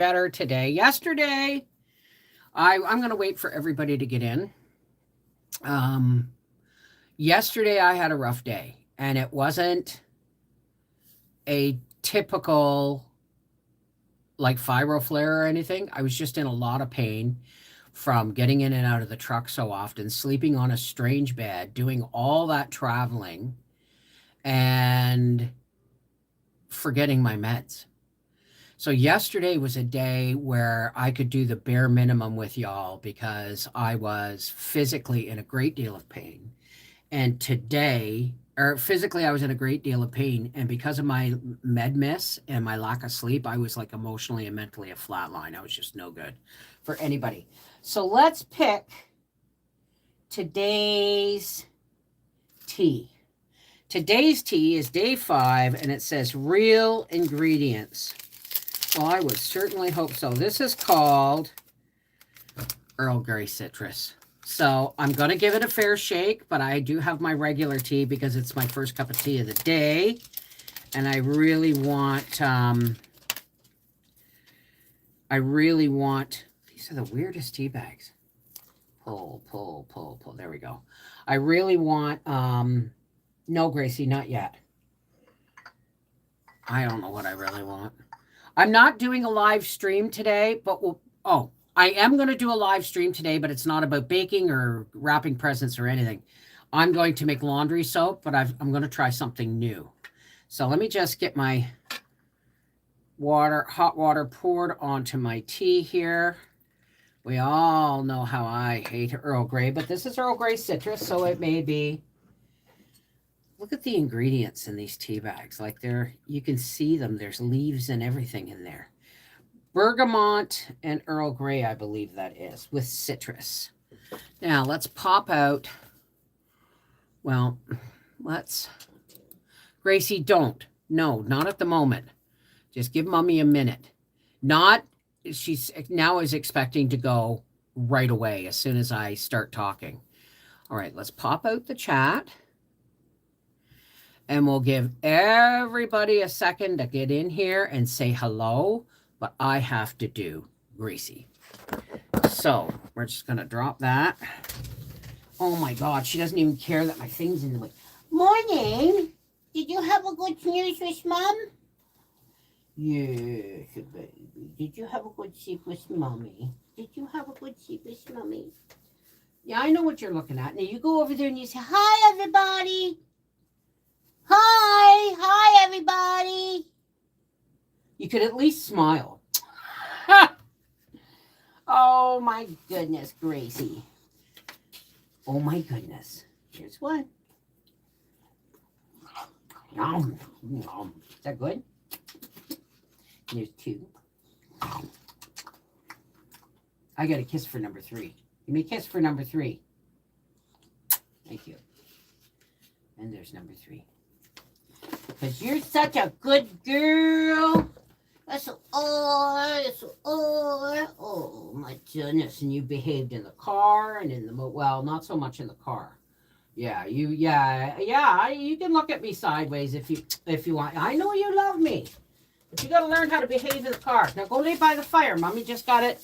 better today. Yesterday, I'm going to wait for everybody to get in. Um, Yesterday, I had a rough day, and it wasn't a typical like fibro flare or anything. I was just in a lot of pain from getting in and out of the truck so often, sleeping on a strange bed, doing all that traveling, and forgetting my meds. So yesterday was a day where I could do the bare minimum with y'all because I was physically in a great deal of pain. And today, or physically, I was in a great deal of pain. And because of my med miss and my lack of sleep, I was like emotionally and mentally a flat line. I was just no good for anybody. So let's pick today's tea. Today's tea is day 5, and it says real ingredients. Well, I would certainly hope so. This is called Earl Grey Citrus. So I'm going to give it a fair shake, but I do have my regular tea because it's my first cup of tea of the day. And I really want, these are the weirdest tea bags. Pull, pull, pull, pull. There we go. I really want, no, Gracie, not yet. I don't know what I really want. I'm not doing a live stream today, but I am going to do a live stream today, but it's not about baking or wrapping presents or anything. I'm going to make laundry soap, but I'm going to try something new. So let me just get my hot water poured onto my tea here. We all know how I hate Earl Grey, but this is Earl Grey Citrus, so it may be. Look at the ingredients in these tea bags. Like you can see them. There's leaves and everything in there. Bergamot and Earl Grey, I believe that is, with citrus. Now, let's pop out. Well, Gracie, don't. No, not at the moment. Just give Mommy a minute. She's now is expecting to go right away as soon as I start talking. All right, let's pop out the chat. And we'll give everybody a second to get in here and say hello. But I have to do Gracie. So we're just going to drop that. Oh my God, she doesn't even care that my thing's in the way. Morning. Did you have a good snooze with Mom? Yes, baby. Did you have a good sleep with Mommy? Did you have a good sleep with Mommy? Yeah, I know what you're looking at. Now you go over there and you say, hi, everybody. Hi, everybody. You could at least smile. Oh, my goodness, Gracie. Oh, my goodness. Here's one. Yum, yum. Is that good? There's 2. I got a kiss for number 3. Give me a kiss for number 3. Thank you. And there's number 3. Because you're such a good girl. Oh my goodness. And you behaved in the car and in the, well, not so much in the car. Yeah, you can look at me sideways if you want. I know you love me, but you got to learn how to behave in the car. Now go lay by the fire. Mommy just got it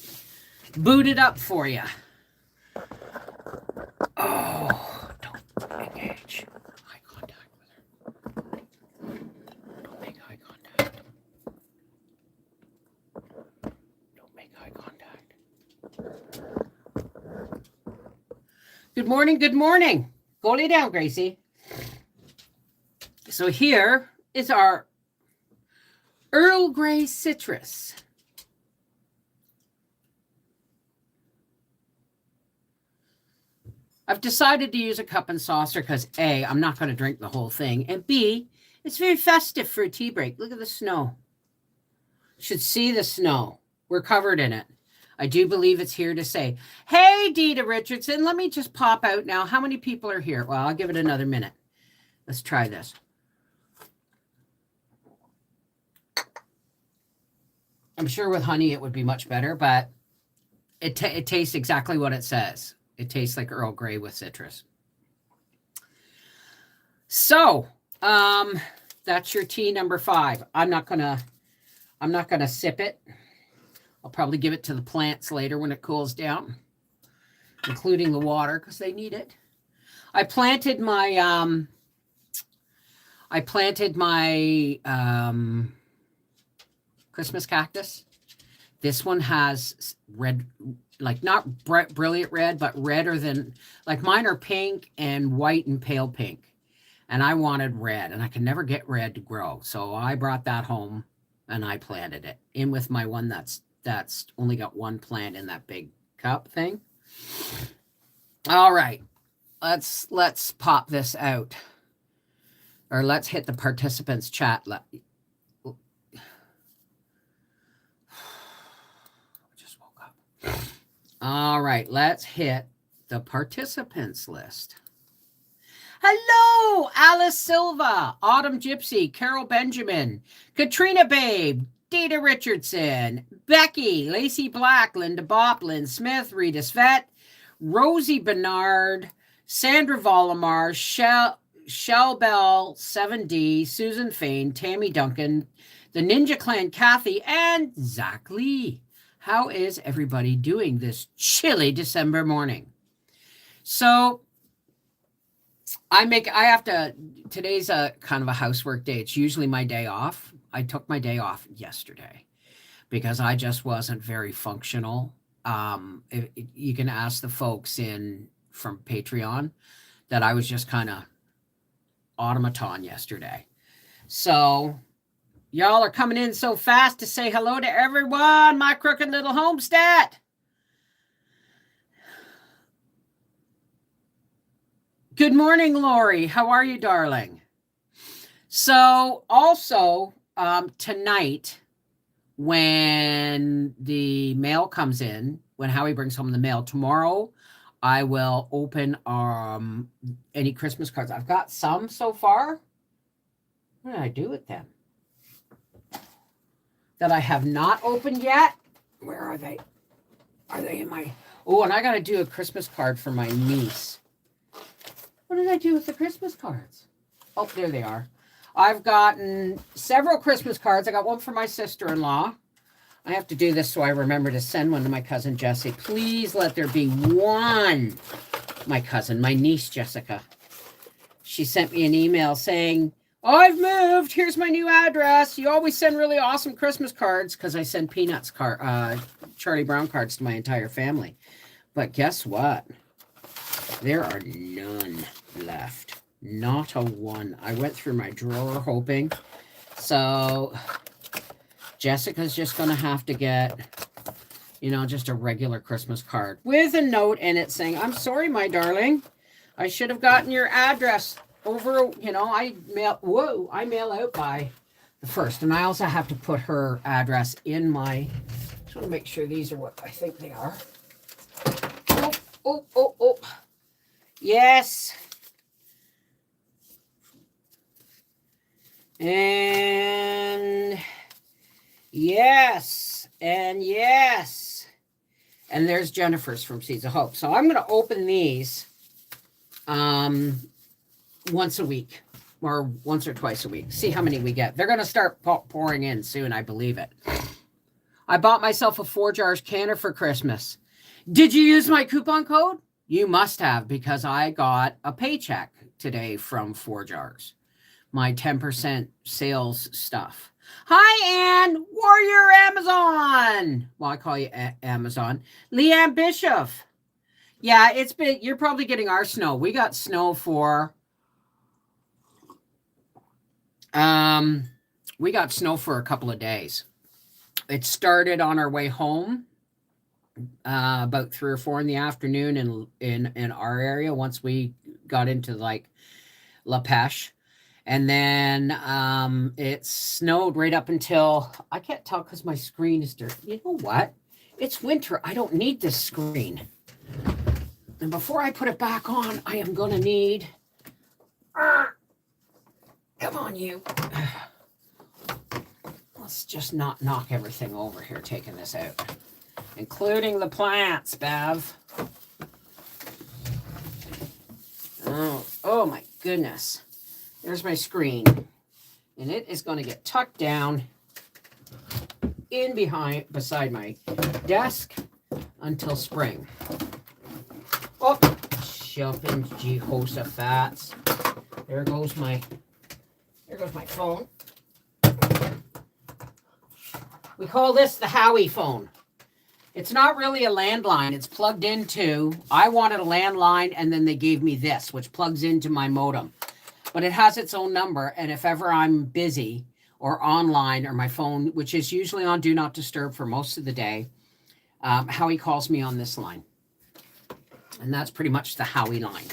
booted up for you. Oh, don't engage. Good morning, good morning. Go lay down, Gracie. So here is our Earl Grey Citrus. I've decided to use a cup and saucer because A, I'm not going to drink the whole thing, and B, it's very festive for a tea break. Look at the snow. You should see the snow. We're covered in it. I do believe it's here to say, hey, Dita Richardson, let me just pop out now. How many people are here? Well, I'll give it another minute. Let's try this. I'm sure with honey it would be much better, but it tastes exactly what it says. It tastes like Earl Grey with citrus. So, that's your tea number 5. I'm not gonna sip it. probably give it to the plants later when it cools down, including the water because they need it. I planted my Christmas cactus. This one has red, like not brilliant red, but redder than, like mine are pink and white and pale pink. And I wanted red, and I could never get red to grow. So I brought that home and I planted it in with my one that's only got one plant in that big cup thing. All right, let's pop this out, or let's hit the participants chat. Just woke up. All right, let's hit the participants list. Hello, Alice Silva, Autumn Gypsy, Carol Benjamin, Katrina Babe, Data Richardson, Becky, Lacey Black, Linda Bopp, Lynn Smith, Rita Svet, Rosie Bernard, Sandra Volomar, Shell Bell 7D, Susan Fain, Tammy Duncan, the Ninja Clan Kathy, and Zach Lee. How is everybody doing this chilly December morning? So today's a kind of a housework day. It's usually my day off. I took my day off yesterday because I just wasn't very functional. You can ask the folks from Patreon that I was just kind of automaton yesterday. So y'all are coming in so fast to say hello to everyone. My crooked little homestead. Good morning, Lori. How are you, darling? So also tonight, when the mail comes in, when Howie brings home the mail tomorrow, I will open any Christmas cards. I've got some so far. What did I do with them? That I have not opened yet. Where are they? Are they in my... Oh, and I got to do a Christmas card for my niece. What did I do with the Christmas cards? Oh, there they are. I've gotten several Christmas cards. I got one for my sister-in-law. I have to do this so I remember to send one to my cousin Jessie. Please let there be one. My niece Jessica. She sent me an email saying, I've moved. Here's my new address. You always send really awesome Christmas cards, because I send Peanuts Charlie Brown cards to my entire family. But guess what? There are none left. Not a one. I went through my drawer hoping. So Jessica's just going to have to get, just a regular Christmas card with a note in it saying, I'm sorry, my darling. I should have gotten your address over, I mail out by the 1st. And I also have to put her address in my, just want to make sure these are what I think they are. Oh. Yes. And yes. And yes. And there's Jennifer's from Seeds of Hope. So I'm going to open these once a week, or once or twice a week. See how many we get. They're going to start pouring in soon, I believe it. I bought myself a 4-jar canner for Christmas. Did you use my coupon code? You must have, because I got a paycheck today from 4 jars. My 10% sales stuff. Hi, Ann. Warrior Amazon. Well, I call you Amazon. Leanne Bishop. Yeah, you're probably getting our snow. We got snow for, we got snow for a couple of days. It started on our way home. About 3 or 4 in the afternoon in our area once we got into like La Pêche. And then it snowed right up until, I can't tell because my screen is dirty. You know what? It's winter. I don't need this screen. And before I put it back on, I am going to need, come on you. Let's just not knock everything over here taking this out. Including the plants, Bev. Oh my goodness. There's my screen. And it is going to get tucked down beside my desk until spring. Oh, jumping Jehoshaphat's. There goes my phone. We call this the Howie phone. It's not really a landline. It's plugged into, I wanted a landline, and then they gave me this, which plugs into my modem. But it has its own number, and if ever I'm busy or online or my phone, which is usually on Do Not Disturb for most of the day, Howie calls me on this line. And that's pretty much the Howie line.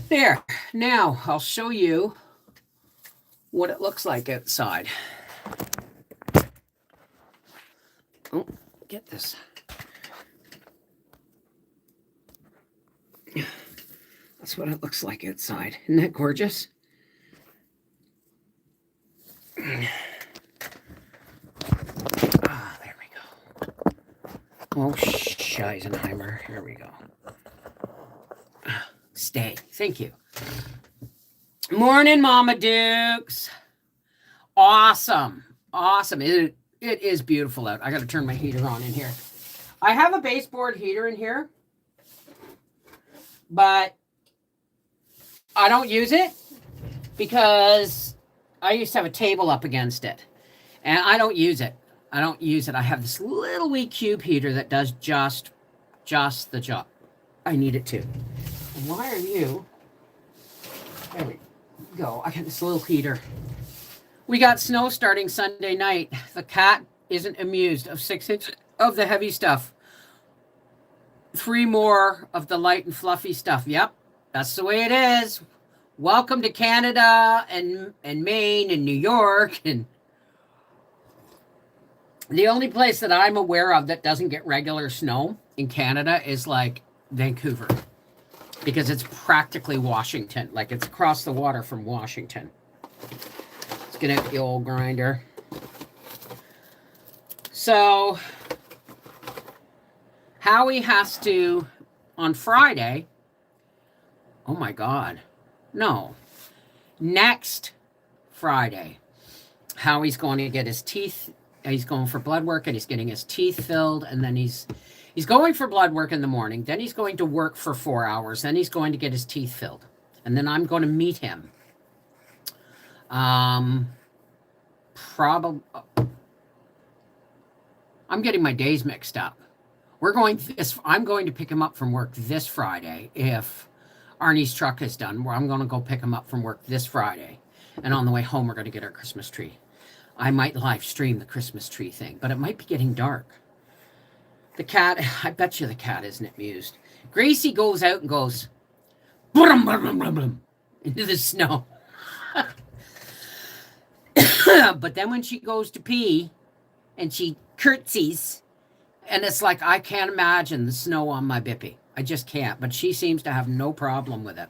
There. Now, I'll show you what it looks like outside. Oh, get this. That's what it looks like outside. Isn't that gorgeous? Ah, there we go. Oh, Scheisenheimer. Here we go. Stay. Thank you. Morning, Mama Dukes. Awesome. Awesome. It is beautiful out. I got to turn my heater on in here. I have a baseboard heater in here, but I don't use it because I used to have a table up against it, and I don't use it. I don't use it. I have this little wee cube heater that does just the job I need it to. And why are you? There we go. I got this little heater. We got snow starting Sunday night. The cat isn't amused of 6 inches of the heavy stuff. 3 more of the light and fluffy stuff. Yep, that's the way it is. Welcome to Canada and Maine and New York. And the only place that I'm aware of that doesn't get regular snow in Canada is like Vancouver, because it's practically Washington. Like it's across the water from Washington. Let's get out the old grinder. So Howie has to, on Friday, oh my God, no, next Friday, Howie's going to get his teeth, he's going for blood work, and he's getting his teeth filled, and then he's going for blood work in the morning, then he's going to work for 4 hours, then he's going to get his teeth filled, and then I'm going to meet him. Probably, I'm getting my days mixed up. I'm going to pick him up from work this Friday if Arnie's truck is done, where I'm going to go pick him up from work this Friday. And on the way home, we're going to get our Christmas tree. I might live stream the Christmas tree thing, but it might be getting dark. The cat, I bet you the cat isn't amused. Gracie goes out and goes, brum, brum, brum, brum, brum, into the snow. But then when she goes to pee and she curtsies, and it's like, I can't imagine the snow on my bippy. I just can't. But she seems to have no problem with it.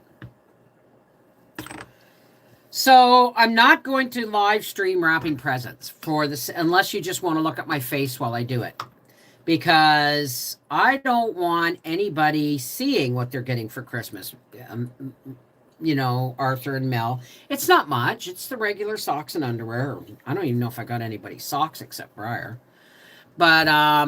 So I'm not going to live stream wrapping presents for this, unless you just want to look at my face while I do it, because I don't want anybody seeing what they're getting for Christmas. You know, Arthur and Mel. It's not much. It's the regular socks and underwear. I don't even know if I got anybody socks except Briar. But I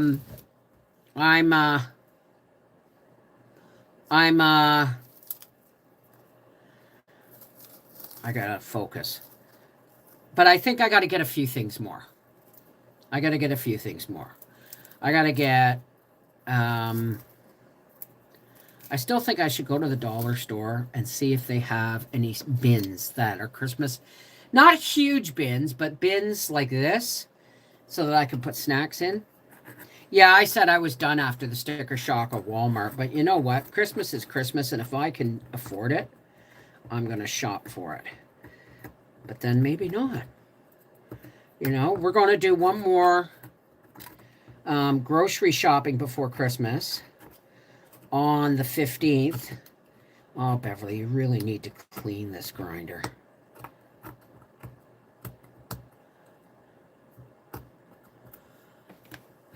gotta focus. But I think I gotta get a few things more. I gotta get, I still think I should go to the dollar store and see if they have any bins that are Christmas. Not huge bins, but bins like this, so that I can put snacks in. Yeah, I said I was done after the sticker shock of Walmart, but you know what? Christmas is Christmas, and if I can afford it, I'm going to shop for it. But then maybe not. You know, we're going to do one more grocery shopping before Christmas on the 15th. Oh, Beverly, you really need to clean this grinder.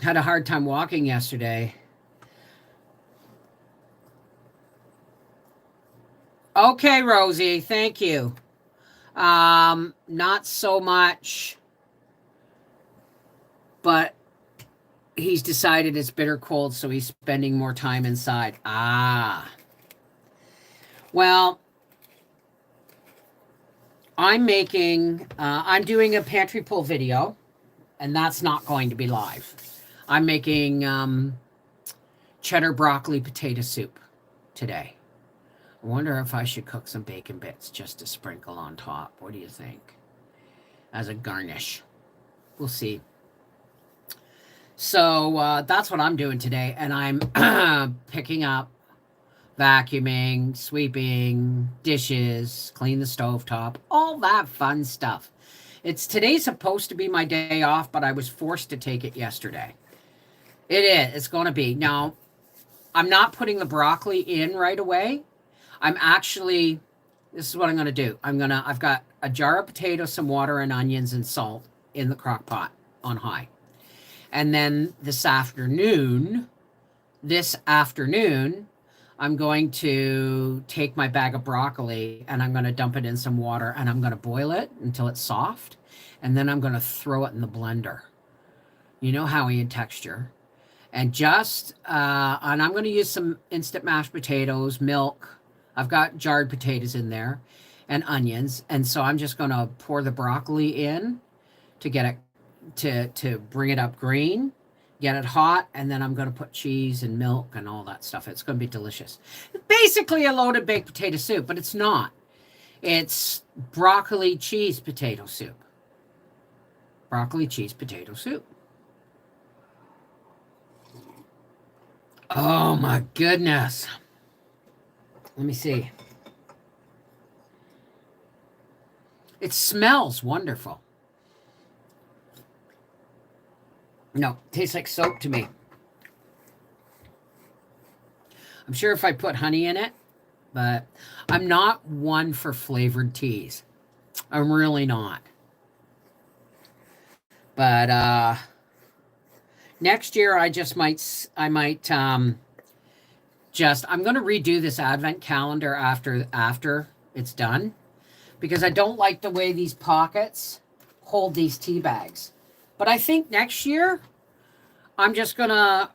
Had a hard time walking yesterday. Okay, Rosie, thank you. Not so much but he's decided it's bitter cold, so he's spending more time inside. Ah. Well, I'm doing a pantry pull video, and that's not going to be live. I'm making cheddar broccoli potato soup today. I wonder if I should cook some bacon bits just to sprinkle on top. What do you think? As a garnish. We'll see. So that's what I'm doing today. And I'm picking up, vacuuming, sweeping, dishes, clean the stovetop, all that fun stuff. Today's supposed to be my day off, but I was forced to take it yesterday. It is. It's going to be. Now, I'm not putting the broccoli in right away. This is what I'm going to do. I've got a jar of potatoes, some water and onions and salt in the crock pot on high. And then this afternoon, I'm going to take my bag of broccoli and I'm going to dump it in some water and I'm going to boil it until it's soft. And then I'm going to throw it in the blender. You know, howy in texture. And and I'm going to use some instant mashed potatoes, milk. I've got jarred potatoes in there and onions. And so I'm just going to pour the broccoli in to get it, to bring it up green, get it hot. And then I'm going to put cheese and milk and all that stuff. It's going to be delicious. Basically a loaded baked potato soup, but it's not. It's broccoli cheese potato soup. Broccoli cheese potato soup. Oh my goodness. Let me see. It smells wonderful. No, it tastes like soap to me. I'm sure if I put honey in it, but I'm not one for flavored teas. I'm really not. But next year I'm going to redo this advent calendar after it's done, because I don't like the way these pockets hold these tea bags. But I think next year I'm just gonna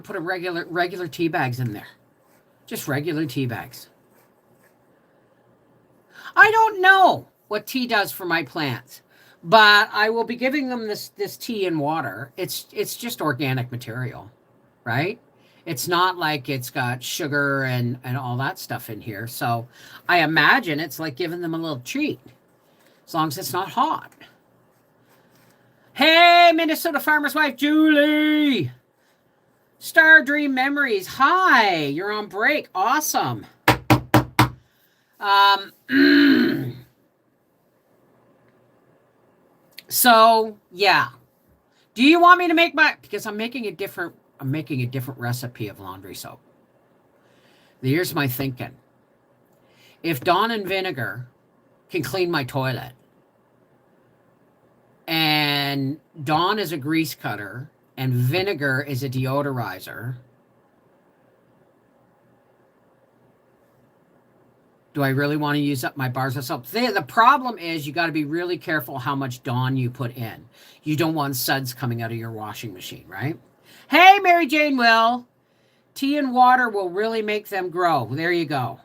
put a regular tea bags in there. Just regular tea bags. I don't know what tea does for my plants, but I will be giving them this tea and water. It's just organic material, right? It's not like it's got sugar and all that stuff in here. So I imagine it's like giving them a little treat, as long as it's not hot. Hey, Minnesota farmer's wife, Julie. Star Dream Memories. Hi, you're on break. Awesome. So yeah. Do you want me to make because I'm making a different recipe of laundry soap. Here's my thinking. If Dawn and Vinegar can clean my toilet, and Dawn is a grease cutter and Vinegar is a deodorizer, do I really want to use up my bars of soap? The problem is you got to be really careful how much Dawn you put in. You don't want suds coming out of your washing machine, right? Hey, Mary Jane Will. Tea and water will really make them grow. There you go.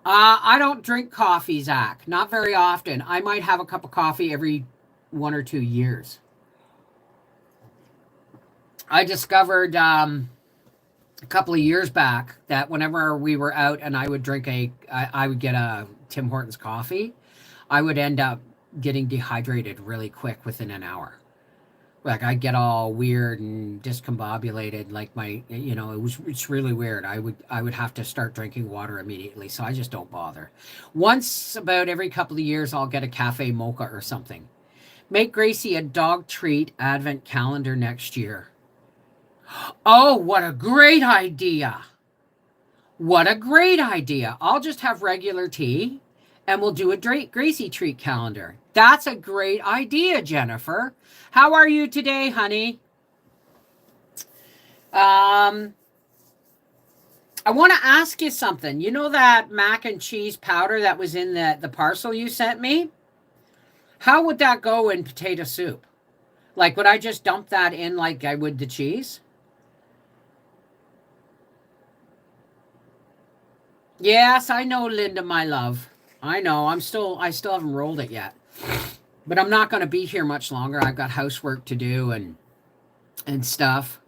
I don't drink coffee, Zach. Not very often. I might have a cup of coffee every 1 or 2 years. I discovered a couple of years back that whenever we were out and I would I would get a Tim Hortons coffee, I would end up getting dehydrated really quick within an hour. Like I'd get all weird and discombobulated, like it's really weird. I would have to start drinking water immediately, so I just don't bother. Once about every couple of years, I'll get a cafe mocha or something. Make Gracie a dog treat advent calendar next year. Oh, what a great idea. What a great idea. I'll just have regular tea and we'll do a Gracie treat calendar. That's a great idea, Jennifer. How are you today, honey? I want to ask you something. You know that mac and cheese powder that was in the parcel you sent me? How would that go in potato soup? Like, would I just dump that in like I would the cheese? Yes, I know, Linda, my love. I know. I still haven't rolled it yet. But I'm not going to be here much longer. I've got housework to do and stuff.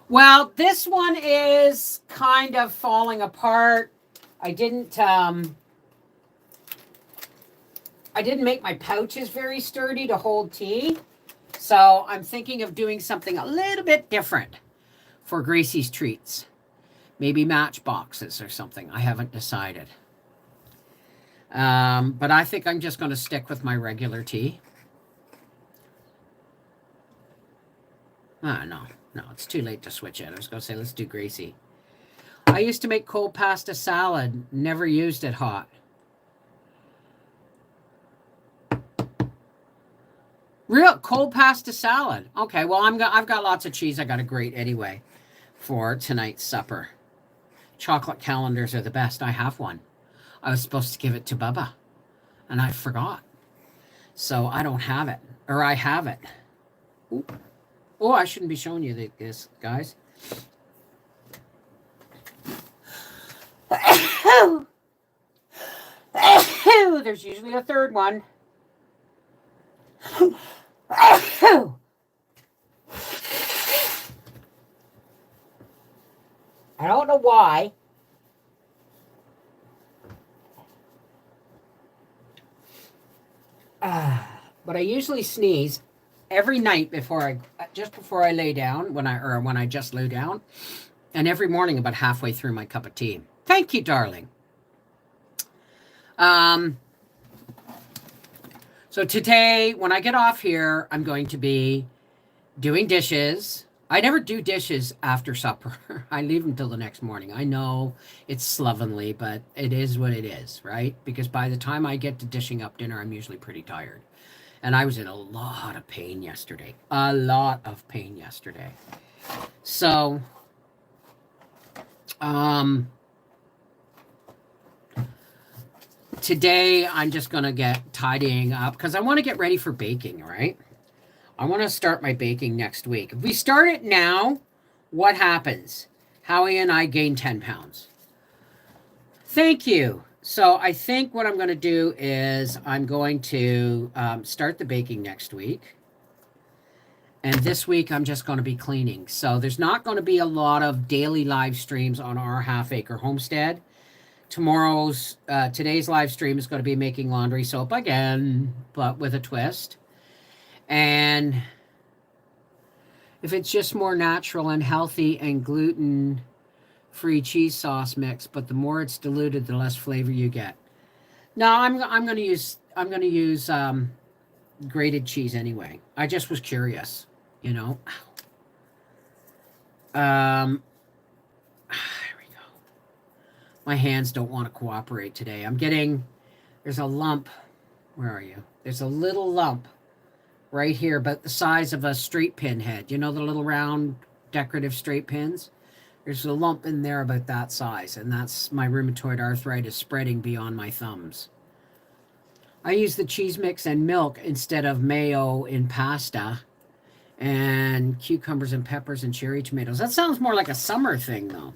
Well, this one is kind of falling apart. I didn't um I didn't make my pouches very sturdy to hold tea. So, I'm thinking of doing something a little bit different for Gracie's treats. Maybe matchboxes or something. I haven't decided. But I think I'm just going to stick with my regular tea. No, no, it's too late to switch it. I was going to say, let's do Gracie. I used to make cold pasta salad, never used it hot. Real cold pasta salad. Okay, well, I've got lots of cheese I got to grate anyway for tonight's supper. Chocolate calendars are the best. I have one. I was supposed to give it to Bubba, and I forgot. So I don't have it, or I have it. Ooh. Oh, I shouldn't be showing you this, guys. There's usually a third one. I don't know why. But I usually sneeze every night just before I lay down, when I just lay down, and every morning about halfway through my cup of tea. Thank you, darling. So today, when I get off here, I'm going to be doing dishes. I never do dishes after supper. I leave them till the next morning. I know it's slovenly, but it is what it is, right? Because by the time I get to dishing up dinner, I'm usually pretty tired. And I was in a lot of pain yesterday. A lot of pain yesterday. So, today I'm just going to get tidying up because I want to get ready for baking, right? I want to start my baking next week. If we start it now, what happens? Howie and I gain 10 pounds. Thank you. So I think what I'm going to do is I'm going to start the baking next week. And this week I'm just going to be cleaning. So there's not going to be a lot of daily live streams on our half acre homestead. Today's live stream is going to be making laundry soap again, but with a twist. And if it's just more natural and healthy and gluten-free cheese sauce mix, but the more it's diluted, the less flavor you get. No, I'm going to use grated cheese anyway. I just was curious, you know. There we go. My hands don't want to cooperate today. There's a lump. Where are you? There's a little lump right here, about the size of a straight pin head. You know the little round decorative straight pins? There's a lump in there about that size, and that's my rheumatoid arthritis spreading beyond my thumbs. I use the cheese mix and milk instead of mayo in pasta, and cucumbers and peppers and cherry tomatoes. That sounds more like a summer thing, though.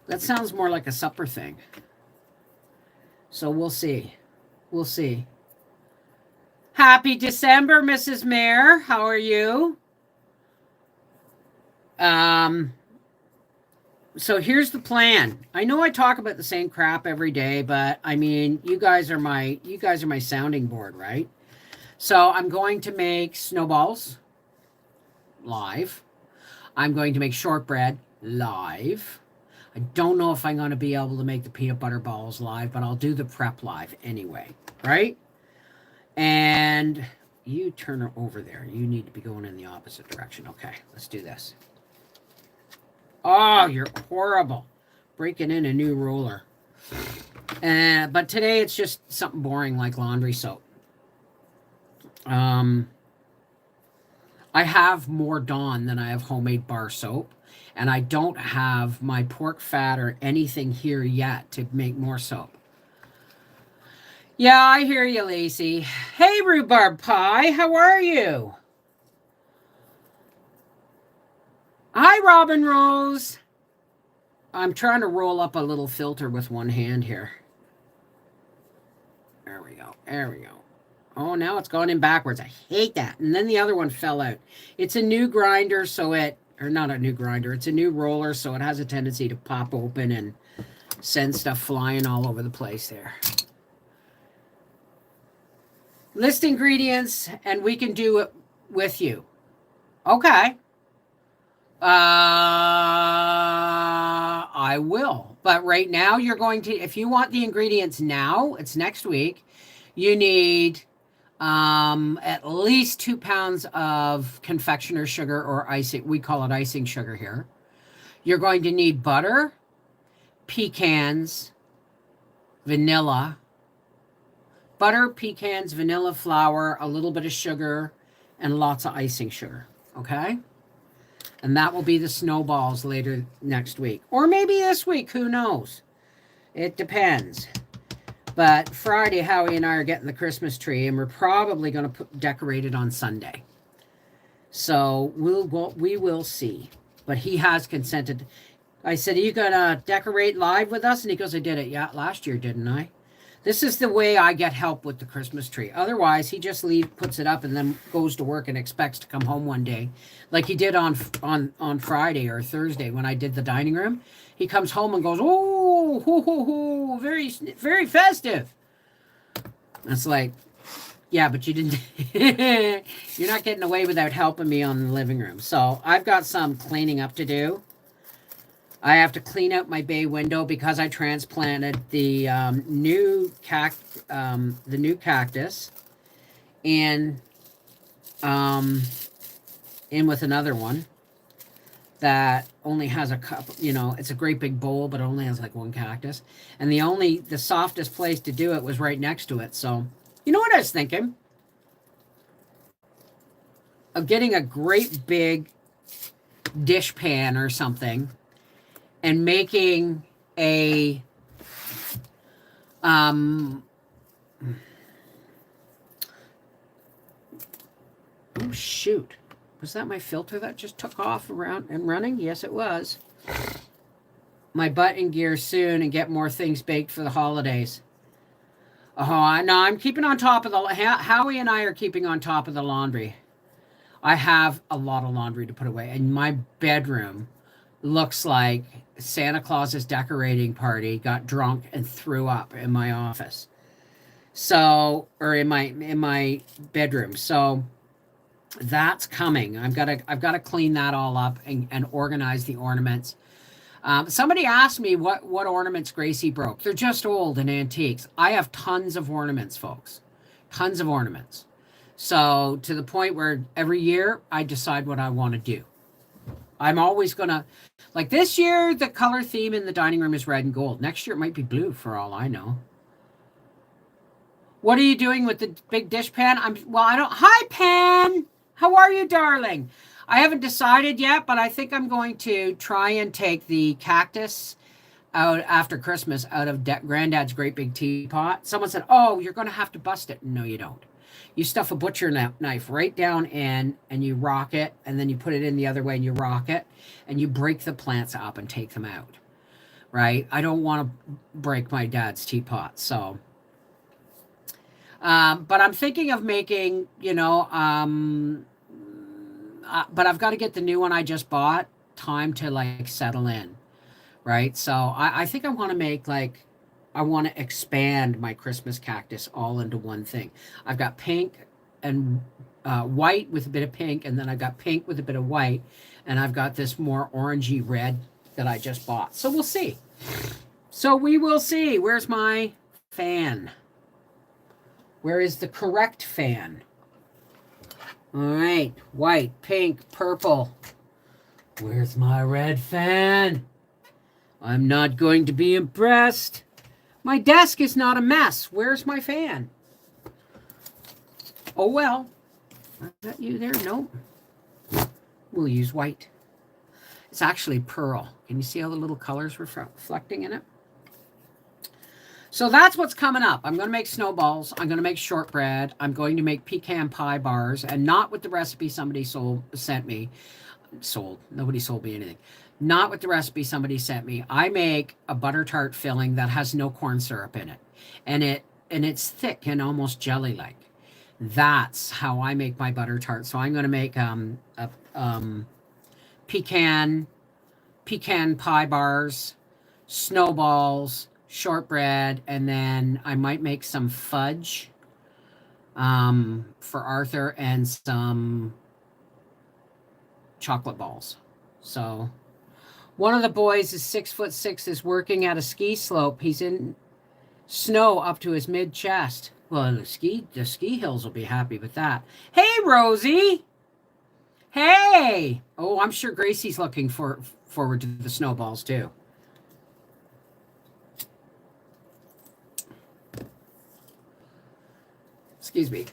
That sounds more like a supper thing. So we'll see. We'll see. Happy December, Mrs. Mayor. How are you? So here's the plan. I know I talk about the same crap every day, but I mean, you guys are my sounding board, right? So I'm going to make snowballs live. I'm going to make shortbread live. I don't know if I'm going to be able to make the peanut butter balls live, but I'll do the prep live anyway, right? And you turn over there. You need to be going in the opposite direction. Okay, let's do this. Oh, you're horrible. Breaking in a new roller. But today it's just something boring like laundry soap. I have more Dawn than I have homemade bar soap. And I don't have my pork fat or anything here yet to make more soap. Yeah, I hear you, Lacey. Hey, rhubarb pie, how are you? Hi, Robin Rose. I'm trying to roll up a little filter with one hand here. There we go. There we go. Oh, now it's going in backwards. I hate that. And then the other one fell out. It's a new grinder, so or not a new grinder, it's a new roller, so it has a tendency to pop open and send stuff flying all over the place there. List ingredients, and we can do it with you. Okay. I will. But right now, you're going to, if you want the ingredients now, it's next week, you need at least 2 pounds of confectioner sugar or icing. We call it icing sugar here. You're going to need butter, pecans, vanilla, vanilla flour, a little bit of sugar, and lots of icing sugar. Okay? And that will be the snowballs later next week. Or maybe this week, who knows? It depends. But Friday, Howie and I are getting the Christmas tree, and we're probably going to decorate it on Sunday. So we will see. But he has consented. I said, are you going to decorate live with us? And he goes, I did it. Yeah, last year, didn't I? This is the way I get help with the Christmas tree. Otherwise, he just puts it up, and then goes to work and expects to come home one day, like he did on Friday or Thursday when I did the dining room. He comes home and goes, "Oh, ho, ho, ho, very, very festive." It's like, yeah, but you didn't. You're not getting away without helping me on the living room. So I've got some cleaning up to do. I have to clean out my bay window because I transplanted the new cactus in with another one that only has a couple. It's a great big bowl, but only has like one cactus. And the softest place to do it was right next to it. So, you know what I was thinking? Of getting a great big dish pan or something and making a oh shoot, was that my filter that just took off around and running? Yes, it was. My butt in gear soon and get more things baked for the holidays. Oh, I know. I'm keeping on top of Howie and I are keeping on top of the laundry. I have a lot of laundry to put away, and my bedroom looks like Santa Claus's decorating party got drunk and threw up in my office. So, or in my bedroom. So that's coming. I've got to clean that all up and organize the ornaments. Somebody asked me what ornaments Gracie broke. They're just old and antiques. I have tons of ornaments, folks. Tons of ornaments. So to the point where every year I decide what I want to do. I'm always going to, like this year, the color theme in the dining room is red and gold. Next year it might be blue for all I know. What are you doing with the big dish pan? Hi, Pan. How are you, darling? I haven't decided yet, but I think I'm going to try and take the cactus out after Christmas out of Granddad's great big teapot. Someone said, oh, you're going to have to bust it. No, you don't. You stuff a butcher knife right down in, and you rock it, and then you put it in the other way and you rock it, and you break the plants up and take them out, right? I don't want to break my dad's teapot, so. But I'm thinking of making, but I've got to get the new one I just bought time to like settle in, right? So I think I want to make I want to expand my Christmas cactus all into one thing. I've got pink and white with a bit of pink, and then I've got pink with a bit of white, and I've got this more orangey red that I just bought. So we'll see. So we will see. Where's my fan? Where is the correct fan? All right, white, pink, purple. Where's my red fan? I'm not going to be impressed. My desk is not a mess. Where's my fan? Oh, well. Is that you there? Nope. We'll use white. It's actually pearl. Can you see all the little colors reflecting in it? So that's what's coming up. I'm going to make snowballs. I'm going to make shortbread. I'm going to make pecan pie bars, and not with the recipe somebody sent me. Nobody sold me anything. Not with the recipe somebody sent me. I make a butter tart filling that has no corn syrup in it, and it's thick and almost jelly like. That's how I make my butter tart. So I'm going to make a pecan pecan pie bars, snowballs, shortbread, and then I might make some fudge for Arthur and some chocolate balls. So one of the boys is 6'6", is working at a ski slope. He's in snow up to his mid chest. Well, the ski hills will be happy with that. Hey, Rosie. Hey. Oh, I'm sure Gracie's looking forward to the snowballs too. Excuse me.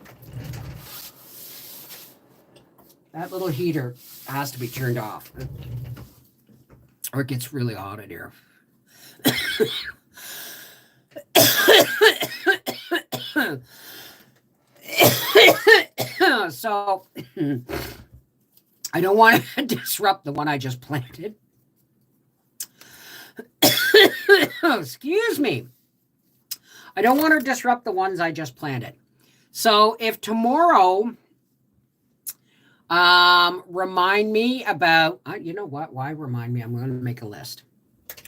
That little heater has to be turned off, or it gets really hot in here. So I don't want to disrupt the one I just planted. Excuse me. I don't want to disrupt the ones I just planted. So if tomorrow, remind me about, you know what? Why remind me? I'm going to make a list.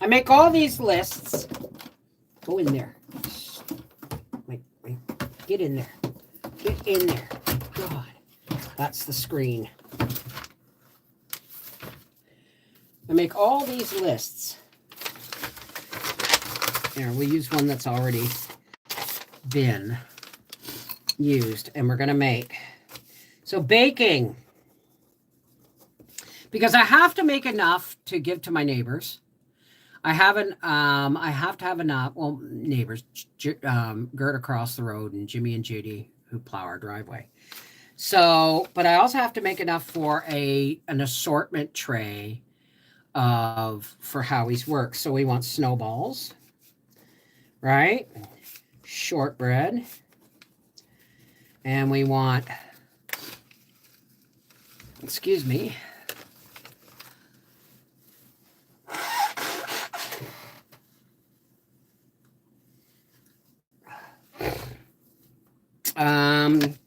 I make all these lists. Go in there. Wait. Get in there. Get in there. God, that's the screen. I make all these lists. Here, we'll use one that's already been used, and we're going to make. So baking, because I have to make enough to give to my neighbors. I have to have enough. Well, neighbors, Gert across the road, and Jimmy and Judy who plow our driveway. So, but I also have to make enough for an assortment tray for Howie's work. So we want snowballs, right? Shortbread, and we want. Excuse me.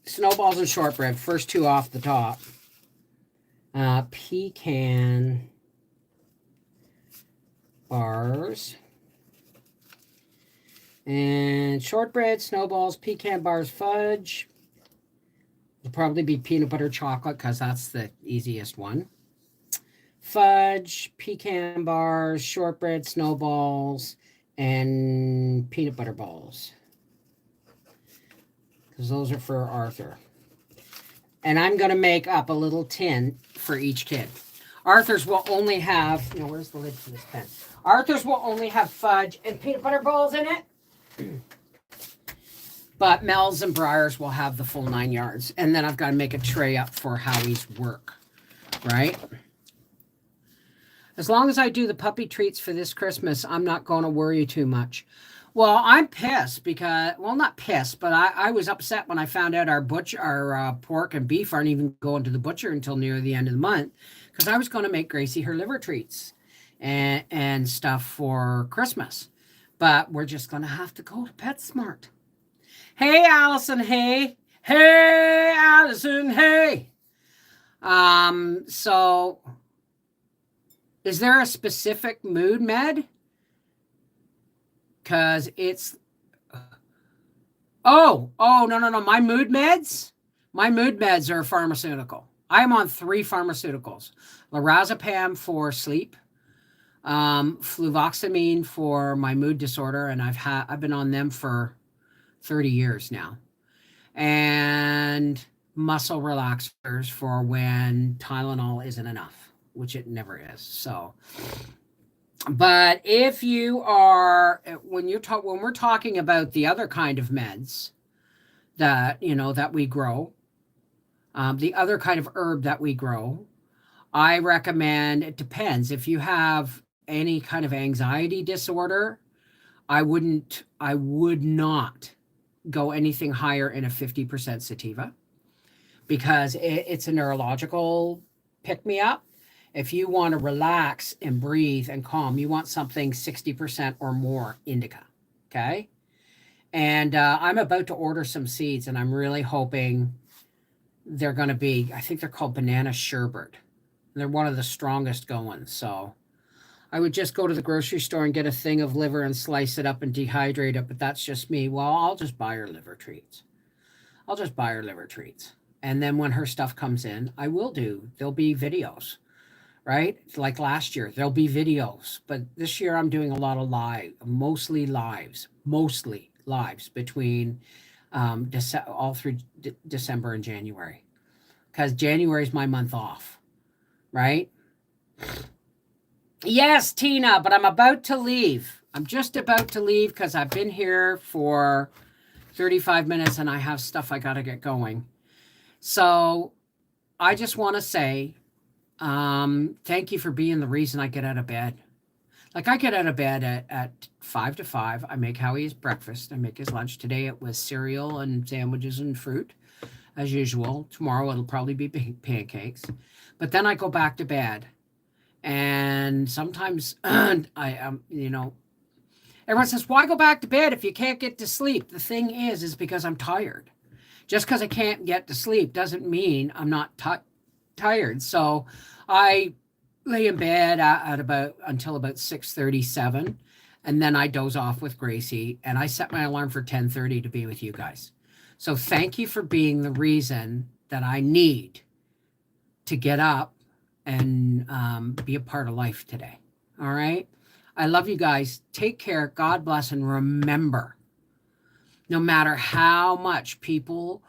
Snowballs and shortbread, first two off the top. Pecan bars. And shortbread, snowballs, pecan bars, fudge. It'll probably be peanut butter chocolate because that's the easiest one. Fudge, pecan bars, shortbread, snowballs, and peanut butter balls. Because those are for Arthur. And I'm going to make up a little tin for each kid. Arthur's will only have, where's the lid for this pen? Arthur's will only have fudge and peanut butter balls in it. But Mel's and Briar's will have the full 9 yards. And then I've got to make a tray up for Howie's work, right? As long as I do the puppy treats for this Christmas, I'm not going to worry too much. Well, I'm pissed because, not pissed, but I was upset when I found out our pork and beef aren't even going to the butcher until near the end of the month, because I was going to make Gracie her liver treats and stuff for Christmas. But we're just going to have to go to PetSmart. Hey, Allison, hey. Hey, Allison, hey. So is there a specific mood med? Because it's, no. My mood meds are pharmaceutical. I'm on 3 pharmaceuticals. Lorazepam for sleep, fluvoxamine for my mood disorder, and I've been on them for 30 years now. And muscle relaxers for when Tylenol isn't enough, which it never is. So, but if you are, when we're talking about the other kind of meds that, that we grow, the other kind of herb that we grow, I recommend, it depends. If you have any kind of anxiety disorder, I would not go anything higher in a 50% sativa because it's a neurological pick me up. If you want to relax and breathe and calm, you want something 60% or more indica. Okay. And I'm about to order some seeds, and I'm really hoping they're going to be, I think they're called banana sherbet. They're one of the strongest going. So I would just go to the grocery store and get a thing of liver and slice it up and dehydrate it. But that's just me. Well, I'll just buy her liver treats. I'll just buy her liver treats. And then when her stuff comes in, there'll be videos, right? Like last year, there'll be videos. But this year I'm doing a lot of mostly lives between all through December and January. Because January is my month off, right? Yes, Tina, but I'm about to leave. I'm just about to leave because I've been here for 35 minutes and I have stuff I got to get going. So I just want to say thank you for being the reason I get out of bed. Like I get out of bed at 5 to 5. I make Howie his breakfast. I make his lunch. Today it was cereal and sandwiches and fruit, as usual. Tomorrow it'll probably be pancakes. But then I go back to bed. And sometimes everyone says, why go back to bed if you can't get to sleep? The thing is because I'm tired. Just because I can't get to sleep doesn't mean I'm not tired. So I lay in bed until about 6:37, and then I doze off with Gracie, and I set my alarm for 10:30 to be with you guys. So thank you for being the reason that I need to get up and be a part of life today. All right? I love you guys. Take care. God bless. And remember, no matter how much people,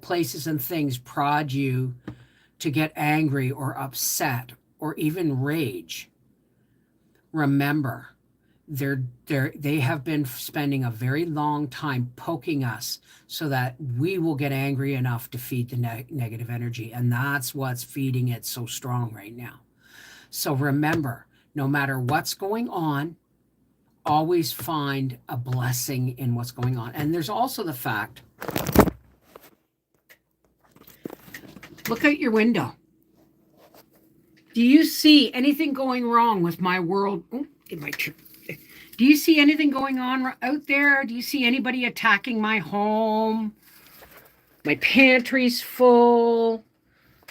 places, and things prod you to get angry or upset or even rage, remember, they have been spending a very long time poking us so that we will get angry enough to feed the negative energy. And that's what's feeding it so strong right now. So remember, no matter what's going on, always find a blessing in what's going on. And there's also the fact, look out your window. Do you see anything going wrong with my world? Oh, do you see anything going on out there? Do you see anybody attacking my home? My pantry's full.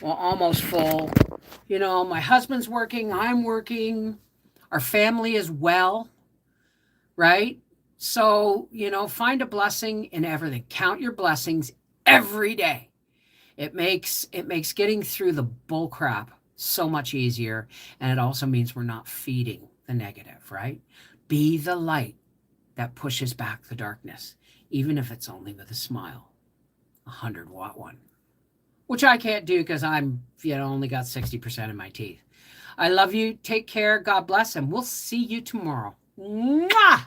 Well, almost full. My husband's working. I'm working. Our family is well, right? So, find a blessing in everything. Count your blessings every day. It makes getting through the bull crap so much easier. And it also means we're not feeding the negative, right? Be the light that pushes back the darkness, even if it's only with a smile. 100-watt one, which I can't do because I'm, only got 60% in my teeth. I love you. Take care. God bless. And we'll see you tomorrow. Mwah!